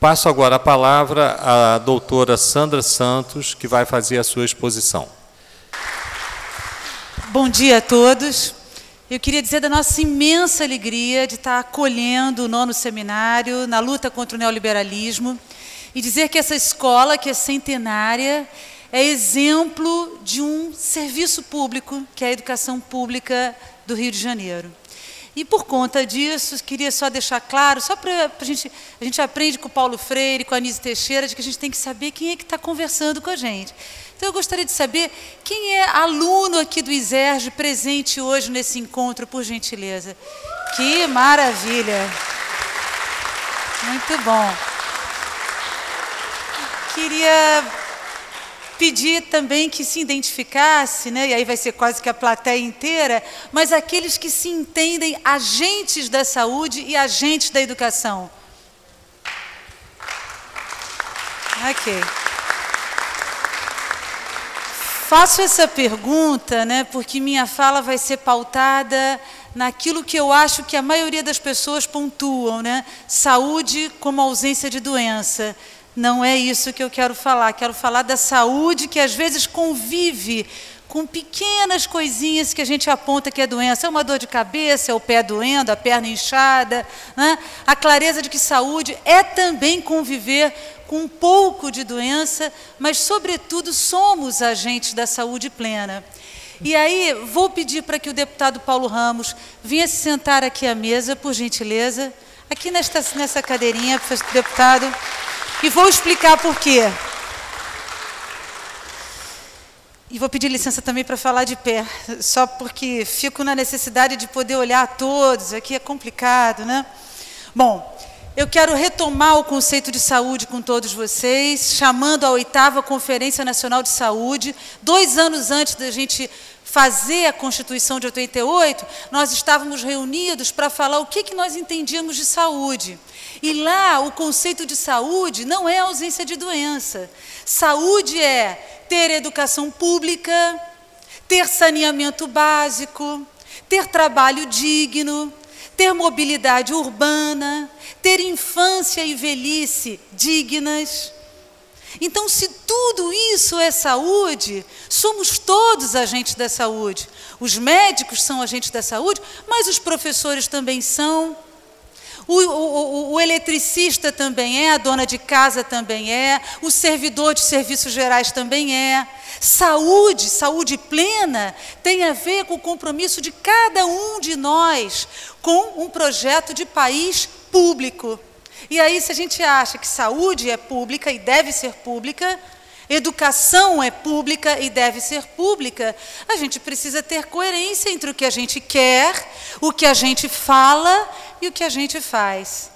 Passo agora a palavra à doutora Sandra Santos, que vai fazer a sua exposição. Bom dia a todos. Eu queria dizer da nossa imensa alegria de estar acolhendo o 9º seminário na luta contra o neoliberalismo e dizer que essa escola, que é centenária, é exemplo de um serviço público, que é a educação pública do Rio de Janeiro. E por conta disso, queria só deixar claro, só para a gente aprende com o Paulo Freire, com a Anísio Teixeira, de que a gente tem que saber quem é que está conversando com a gente. Então eu gostaria de saber quem é aluno aqui do ISERJ presente hoje nesse encontro, por gentileza. Que maravilha! Muito bom. Queria pedir também que se identificasse, né, e aí vai ser quase que a plateia inteira, mas aqueles que se entendem agentes da saúde e agentes da educação. Ok. Faço essa pergunta, né, porque minha fala vai ser pautada naquilo que eu acho que a maioria das pessoas pontuam, né, saúde como ausência de doença. Não é isso que eu quero falar da saúde que às vezes convive com pequenas coisinhas que a gente aponta que é doença. É uma dor de cabeça, é o pé doendo, a perna inchada, né? A clareza de que saúde é também conviver com um pouco de doença, mas, sobretudo, somos agentes da saúde plena. E aí, vou pedir para que o deputado Paulo Ramos venha se sentar aqui à mesa, por gentileza, aqui nessa cadeirinha, deputado. E vou explicar por quê. E vou pedir licença também para falar de pé, só porque fico na necessidade de poder olhar a todos, aqui é complicado, né? Bom, eu quero retomar o conceito de saúde com todos vocês, chamando a 8ª Conferência Nacional de Saúde. 2 anos antes da gente fazer a Constituição de 88, nós estávamos reunidos para falar o que nós entendíamos de saúde. E lá, o conceito de saúde não é ausência de doença. Saúde é ter educação pública, ter saneamento básico, ter trabalho digno, ter mobilidade urbana, ter infância e velhice dignas. Então, se tudo isso é saúde, somos todos agentes da saúde. Os médicos são agentes da saúde, mas os professores também são. O eletricista também é, a dona de casa também é, o servidor de serviços gerais também é. Saúde plena, tem a ver com o compromisso de cada um de nós com um projeto de país público. E aí, se a gente acha que saúde é pública e deve ser pública, educação é pública e deve ser pública, a gente precisa ter coerência entre o que a gente quer, o que a gente fala e o que a gente faz.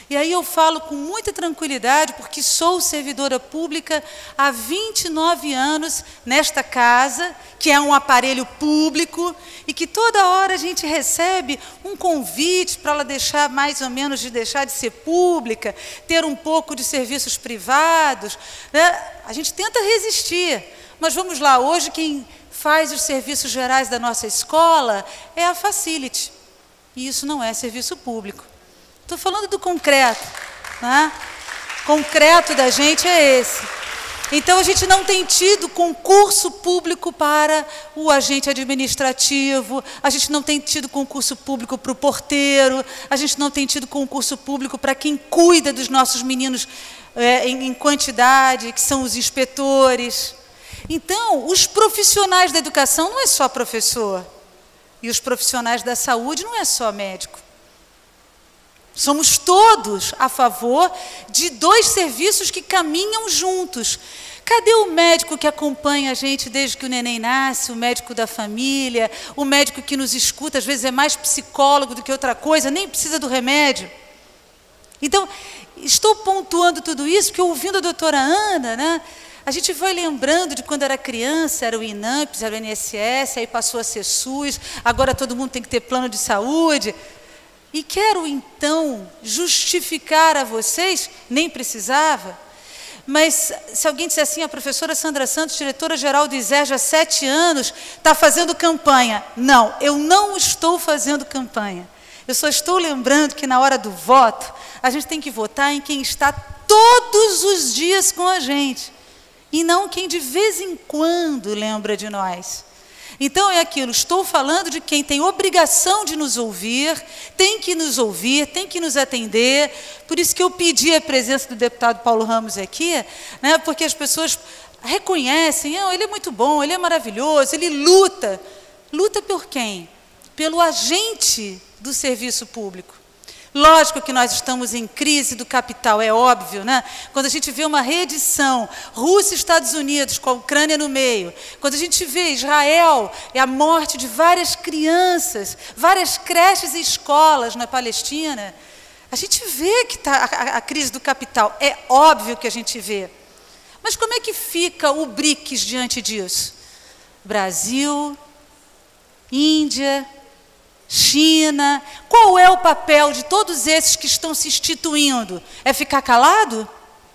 E aí eu falo com muita tranquilidade, porque sou servidora pública há 29 anos nesta casa, que é um aparelho público, e que toda hora a gente recebe um convite para ela deixar mais ou menos de deixar de ser pública, ter um pouco de serviços privados, né? A gente tenta resistir, mas vamos lá, hoje quem faz os serviços gerais da nossa escola é a Facility, e isso não é serviço público. Estou falando do concreto, né? Concreto da gente é esse. Então, a gente não tem tido concurso público para o agente administrativo, a gente não tem tido concurso público para o porteiro, a gente não tem tido concurso público para quem cuida dos nossos meninos em quantidade, que são os inspetores. Então, os profissionais da educação não é só professor, e os profissionais da saúde não é só médico. Somos todos a favor de 2 serviços que caminham juntos. Cadê o médico que acompanha a gente desde que o neném nasce, o médico da família, o médico que nos escuta, às vezes é mais psicólogo do que outra coisa, nem precisa do remédio. Então, estou pontuando tudo isso porque, ouvindo a doutora Ana, né, a gente vai lembrando de quando era criança, era o INAMPS, era o INSS, aí passou a ser SUS, agora todo mundo tem que ter plano de saúde. E quero, então, justificar a vocês, nem precisava, mas se alguém disser assim, a professora Sandra Santos, diretora-geral do ISERJ há 7 anos, está fazendo campanha. Não, eu não estou fazendo campanha. Eu só estou lembrando que na hora do voto, a gente tem que votar em quem está todos os dias com a gente, e não quem de vez em quando lembra de nós. Então é aquilo, estou falando de quem tem obrigação de nos ouvir, tem que nos ouvir, tem que nos atender. Por isso que eu pedi a presença do deputado Paulo Ramos aqui, né, porque as pessoas reconhecem, ele é muito bom, ele é maravilhoso, ele luta. Luta por quem? Pelo agente do serviço público. Lógico que nós estamos em crise do capital, é óbvio, né? Quando a gente vê uma reedição, Rússia e Estados Unidos, com a Ucrânia no meio, quando a gente vê Israel e a morte de várias crianças, várias creches e escolas na Palestina, a gente vê que está a crise do capital, é óbvio que a gente vê. Mas como é que fica o BRICS diante disso? Brasil, Índia, China, qual é o papel de todos esses que estão se instituindo? É ficar calado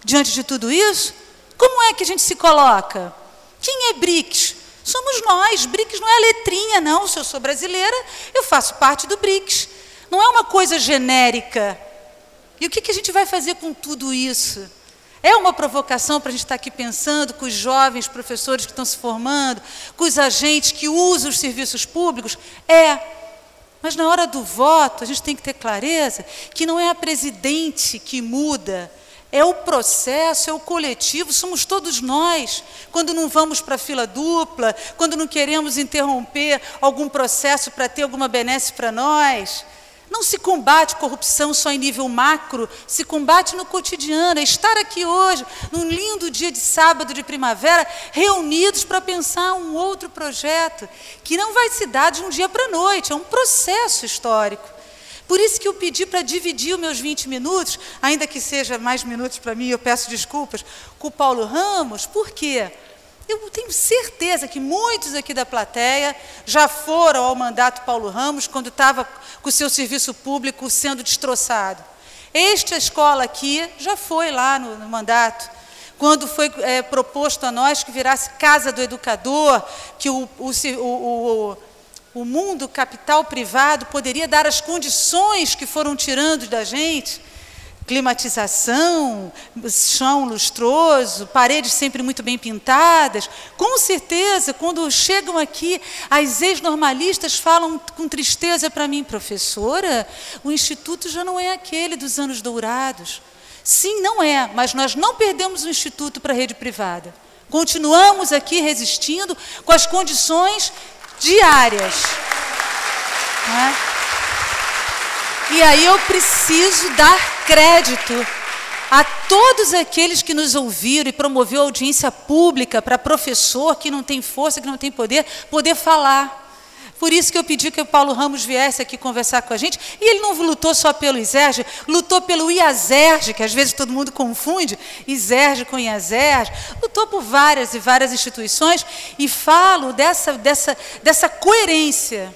diante de tudo isso? Como é que a gente se coloca? Quem é BRICS? Somos nós. BRICS não é a letrinha, não. Se eu sou brasileira, eu faço parte do BRICS. Não é uma coisa genérica. E o que a gente vai fazer com tudo isso? É uma provocação para a gente estar aqui pensando com os jovens professores que estão se formando, com os agentes que usam os serviços públicos? Mas na hora do voto, a gente tem que ter clareza que não é a presidente que muda, é o processo, é o coletivo, somos todos nós. Quando não vamos para a fila dupla, quando não queremos interromper algum processo para ter alguma benesse para nós. Não se combate corrupção só em nível macro, se combate no cotidiano. É estar aqui hoje, num lindo dia de sábado de primavera, reunidos para pensar um outro projeto, que não vai se dar de um dia para a noite, é um processo histórico. Por isso que eu pedi para dividir os meus 20 minutos, ainda que seja mais minutos para mim, eu peço desculpas, com o Paulo Ramos. Por quê? Eu tenho certeza que muitos aqui da plateia já foram ao mandato Paulo Ramos quando estava com o seu serviço público sendo destroçado. Esta escola aqui já foi lá no mandato, quando foi proposto a nós que virasse Casa do Educador, que o mundo capital privado poderia dar as condições que foram tirando da gente. Climatização, chão lustroso, paredes sempre muito bem pintadas. Com certeza, quando chegam aqui, as ex-normalistas falam com tristeza para mim, professora, o Instituto já não é aquele dos anos dourados. Sim, não é, mas nós não perdemos o Instituto para a rede privada. Continuamos aqui resistindo com as condições diárias. Não é? E aí eu preciso dar crédito a todos aqueles que nos ouviram e promoveu audiência pública para professor que não tem força, que não tem poder falar. Por isso que eu pedi que o Paulo Ramos viesse aqui conversar com a gente. E ele não lutou só pelo ISERJ, lutou pelo IASERJ, que às vezes todo mundo confunde ISERJ com IASERJ. Lutou por várias e várias instituições e falo dessa coerência.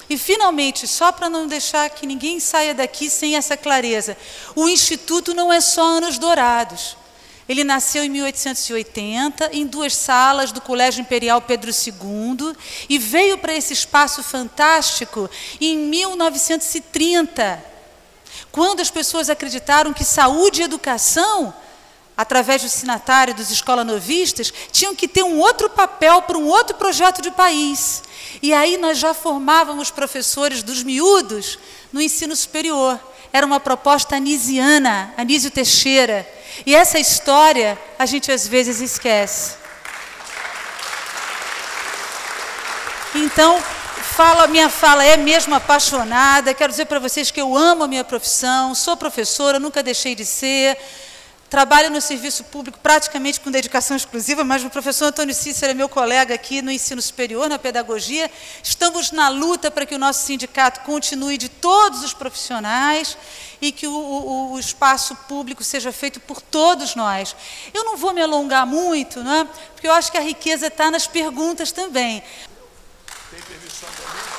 E, finalmente, só para não deixar que ninguém saia daqui sem essa clareza, o Instituto não é só anos dourados. Ele nasceu em 1880, em 2 salas do Colégio Imperial Pedro II, e veio para esse espaço fantástico em 1930, quando as pessoas acreditaram que saúde e educação, através do sinatário dos escolanovistas, tinham que ter um outro papel para um outro projeto de país. E aí nós já formávamos professores dos miúdos no ensino superior. Era uma proposta anisiana, Anísio Teixeira. E essa história a gente às vezes esquece. Então, minha fala é mesmo apaixonada. Quero dizer para vocês que eu amo a minha profissão, sou professora, nunca deixei de ser. Trabalho no serviço público praticamente com dedicação exclusiva, mas o professor Antônio Cícero é meu colega aqui no ensino superior, na pedagogia. Estamos na luta para que o nosso sindicato continue de todos os profissionais e que o espaço público seja feito por todos nós. Eu não vou me alongar muito, né? Porque eu acho que a riqueza está nas perguntas também. Tem permissão também?